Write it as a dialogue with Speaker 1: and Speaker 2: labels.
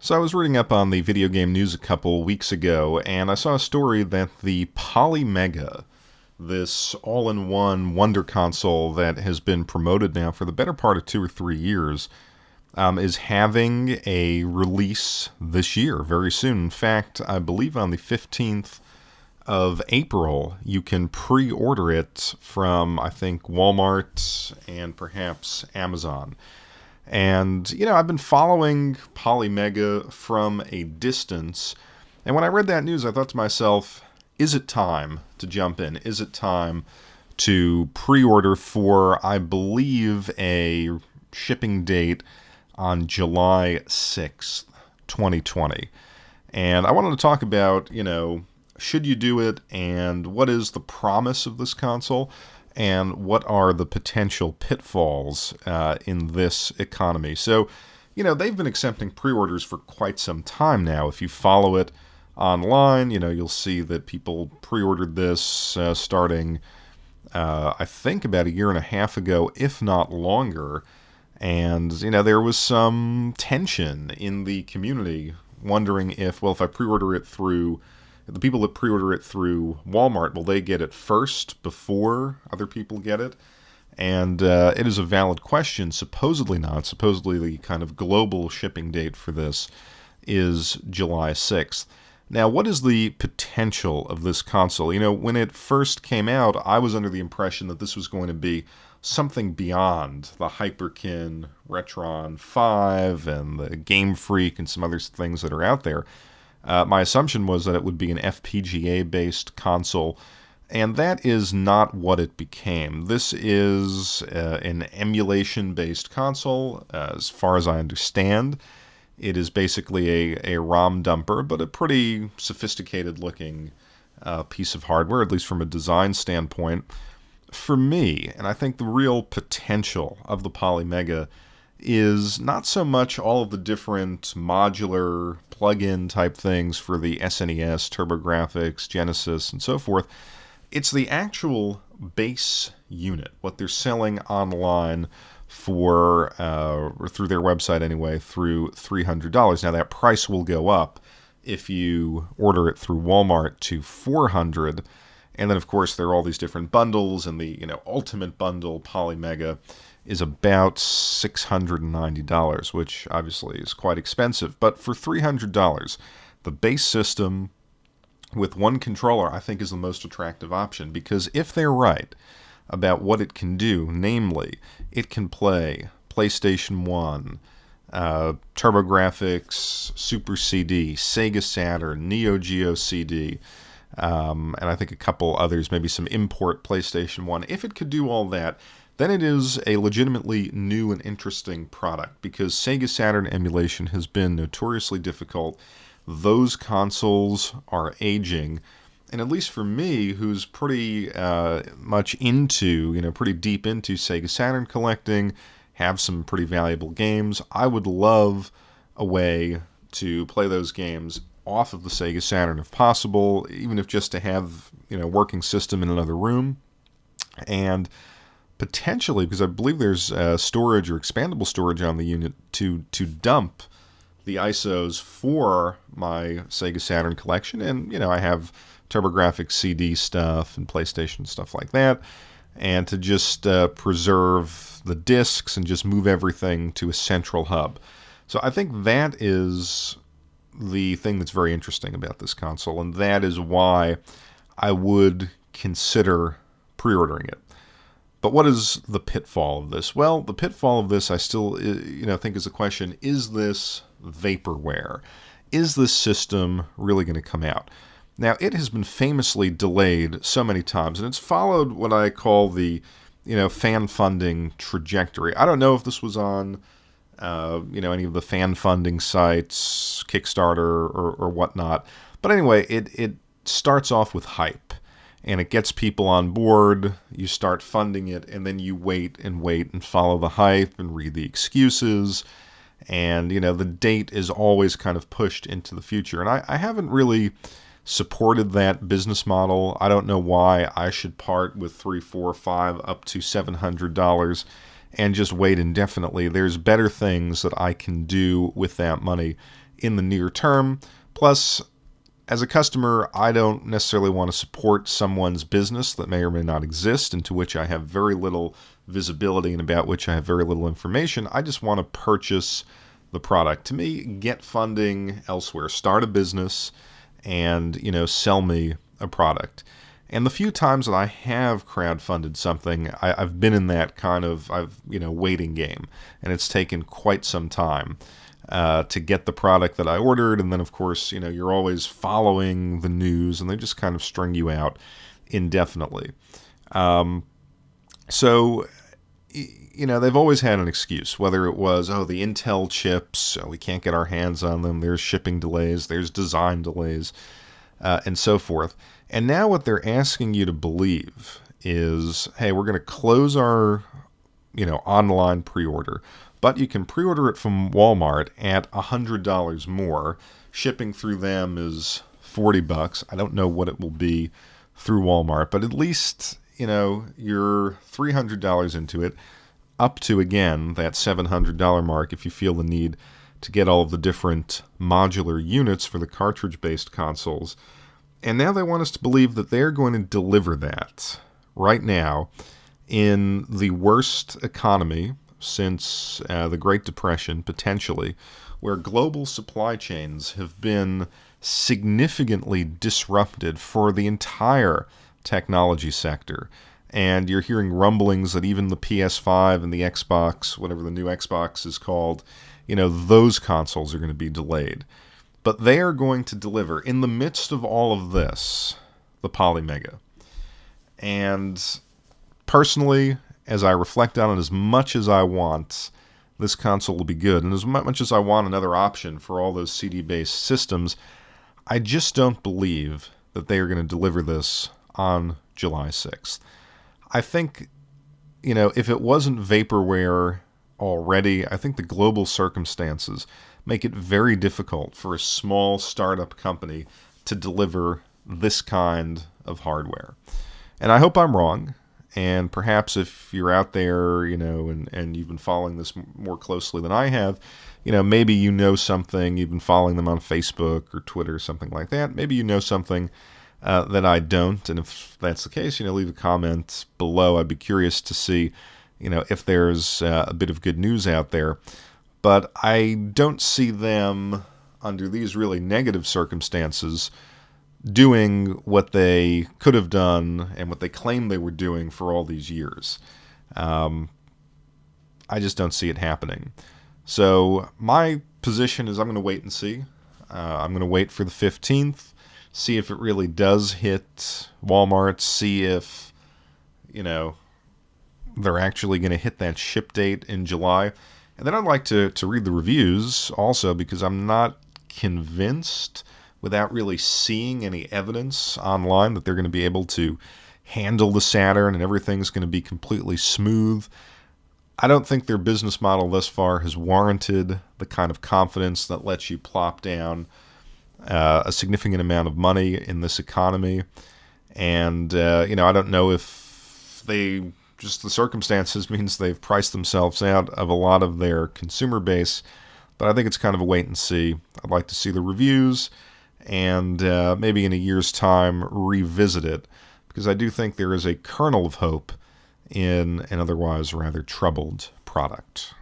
Speaker 1: So I was reading up on the video game news a couple weeks ago, and I saw a story that the Polymega, this all-in-one wonder console that has been promoted now for the better part of 2 or 3 years, is having a release this year, very soon. In fact, I believe on the 15th of April, you can pre-order it from, I think, Walmart and perhaps Amazon. And, I've been following Polymega from a distance. And when I read that news, I thought to myself, is it time to jump in? Is it time to pre-order for, I believe, a shipping date on July 6th, 2020? And I wanted to talk about, should you do it, and what is the promise of this console? And what are the potential pitfalls in this economy? So, they've been accepting pre-orders for quite some time now. If you follow it online, you'll see that people pre-ordered this starting, I think, about a year and a half ago, if not longer. And, there was some tension in the community wondering if I pre-order it through the people that pre-order it through Walmart, will they get it first before other people get it? And it is a valid question. Supposedly not. Supposedly the kind of global shipping date for this is July 6th. Now, what is the potential of this console? When it first came out, I was under the impression that this was going to be something beyond the Hyperkin Retron 5 and the Game Freak and some other things that are out there. My assumption was that it would be an FPGA-based console, and that is not what it became. This is an emulation-based console, as far as I understand. It is basically a ROM dumper, but a pretty sophisticated-looking piece of hardware, at least from a design standpoint. For me, and I think the real potential of the Polymega is not so much all of the different modular plug-in type things for the SNES, TurboGrafx, Genesis, and so forth. It's the actual base unit, what they're selling online for, or through their website anyway, through $300. Now that price will go up if you order it through Walmart to $400. And then, of course, there are all these different bundles, and the Ultimate Bundle Polymega is about $690, which obviously is quite expensive. But for $300, the base system with one controller, I think, is the most attractive option. Because if they're right about what it can do, namely, it can play PlayStation 1, TurboGrafx, Super CD, Sega Saturn, Neo Geo CD, and I think a couple others, maybe some import PlayStation 1. If it could do all that, then it is a legitimately new and interesting product, because Sega Saturn emulation has been notoriously difficult. Those consoles are aging, and at least for me, who's pretty much into, pretty deep into Sega Saturn collecting, have some pretty valuable games, I would love a way to play those games off of the Sega Saturn if possible, even if just to have, working system in another room. And potentially, because I believe there's storage or expandable storage on the unit to dump the ISOs for my Sega Saturn collection. And, I have TurboGrafx CD stuff and PlayStation stuff like that. And to just preserve the discs and just move everything to a central hub. So I think that is the thing that's very interesting about this console. And that is why I would consider pre-ordering it. But what is the pitfall of this? Well, the pitfall of this, I still, think is a question: is this vaporware? Is this system really going to come out? Now, it has been famously delayed so many times, and it's followed what I call the, fan funding trajectory. I don't know if this was on, any of the fan funding sites, Kickstarter or whatnot. But anyway, it starts off with hype. And it gets people on board, you start funding it, and then you wait and follow the hype and read the excuses. And, the date is always kind of pushed into the future. And I haven't really supported that business model. I don't know why I should part with $300, $400, $500, up to $700 and just wait indefinitely. There's better things that I can do with that money in the near term. Plus, as a customer, I don't necessarily want to support someone's business that may or may not exist, into which I have very little visibility and about which I have very little information. I just want to purchase the product. To me, get funding elsewhere, start a business, and sell me a product. And the few times that I have crowdfunded something, I've been in that kind of waiting game, and it's taken quite some time to get the product that I ordered. And then, of course, you're always following the news, and they just kind of string you out indefinitely. So, they've always had an excuse, whether it was, the Intel chips, we can't get our hands on them, there's shipping delays, there's design delays, and so forth. And now what they're asking you to believe is, hey, we're going to close our, online pre-order, but you can pre-order it from Walmart at $100 more. Shipping through them is $40. I don't know what it will be through Walmart, but at least, you're $300 into it, up to, again, that $700 mark if you feel the need to get all of the different modular units for the cartridge-based consoles. And now they want us to believe that they're going to deliver that right now in the worst economy since the Great Depression, potentially, where global supply chains have been significantly disrupted for the entire technology sector. And you're hearing rumblings that even the PS5 and the Xbox, whatever the new Xbox is called, those consoles are going to be delayed. But they are going to deliver, in the midst of all of this, the Polymega. And personally, as I reflect on it, as much as I want this console to be good, and as much as I want another option for all those CD-based systems, I just don't believe that they are going to deliver this on July 6th. I think, if it wasn't vaporware already, I think the global circumstances make it very difficult for a small startup company to deliver this kind of hardware. And I hope I'm wrong. And perhaps if you're out there, and you've been following this more closely than I have, maybe something, you've been following them on Facebook or Twitter, something like that. Maybe you know something that I don't. And if that's the case, leave a comment below. I'd be curious to see, if there's a bit of good news out there. But I don't see them, under these really negative circumstances, doing what they could have done and what they claimed they were doing for all these years. I just don't see it happening. So my position is I'm going to wait and see. I'm going to wait for the 15th, see if it really does hit Walmart, see if, they're actually going to hit that ship date in July. And then I'd like to read the reviews also, because I'm not convinced, without really seeing any evidence online, that they're going to be able to handle the Saturn and everything's going to be completely smooth. I don't think their business model thus far has warranted the kind of confidence that lets you plop down a significant amount of money in this economy. And, I don't know if just the circumstances means they've priced themselves out of a lot of their consumer base, but I think it's kind of a wait and see. I'd like to see the reviews and maybe in a year's time revisit it, because I do think there is a kernel of hope in an otherwise rather troubled product.